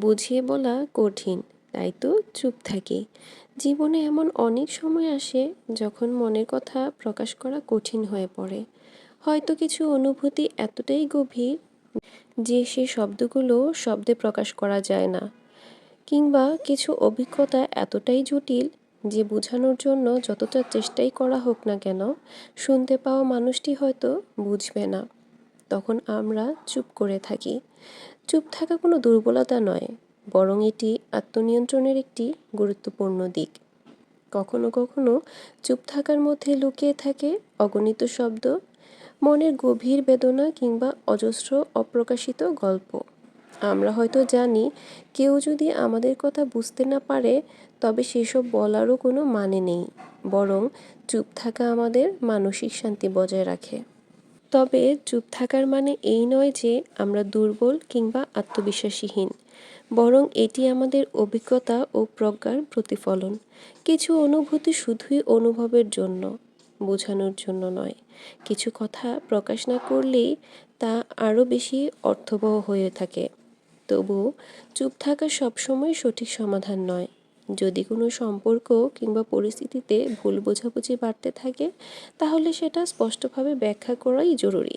বুঝিয়ে বলা কঠিন, তাই তো চুপ থাকি। জীবনে এমন অনেক সময় আসে যখন মনের কথা প্রকাশ করা কঠিন হয়ে পড়ে। হয়তো কিছু অনুভূতি এতটাই গভীর যে সে শব্দগুলো শব্দে প্রকাশ করা যায় না, কিংবা কিছু অভিজ্ঞতা এতটাই জটিল যে বোঝানোর জন্য যতটা চেষ্টাই করা হোক না কেন, শুনতে পাওয়া মানুষটি হয়তো বুঝবে না। তখন আমরা চুপ করে থাকি। চুপ থাকা কোনো দুর্বলতা নয়, বরং এটি আত্মনিয়ন্ত্রণের একটি গুরুত্বপূর্ণ দিক। কখনো কখনো চুপ থাকার মধ্যে লুকিয়ে থাকে অগণিত শব্দ, মনের গভীর বেদনা কিংবা অজস্র অপ্রকাশিত গল্প। আমরা হয়তো জানি কেউ যদি আমাদের কথা বুঝতে না পারে, তবে সেসব বলারও কোনো মানে নেই, বরং চুপ থাকা আমাদের মানসিক শান্তি বজায় রাখে। তবে চুপ থাকার মানে এই নয় যে আমরা দুর্বল কিংবা আত্মবিশ্বাসীহীন, বরং এটি আমাদের অভিজ্ঞতা ও প্রজ্ঞার প্রতিফলন। কিছু অনুভূতি শুধুই অনুভবের জন্য, বোঝানোর জন্য নয়। কিছু কথা প্রকাশ না করলেই তা আরও বেশি অর্থবহ হয়ে থাকে। তবু চুপ থাকা সবসময় সঠিক সমাধান নয়। যদি কোনো সম্পর্ক কিংবা পরিস্থিতিতে ভুল বোঝাবুঝি বাড়তে থাকে, তাহলে সেটা স্পষ্টভাবে ব্যাখ্যা করাই জরুরি।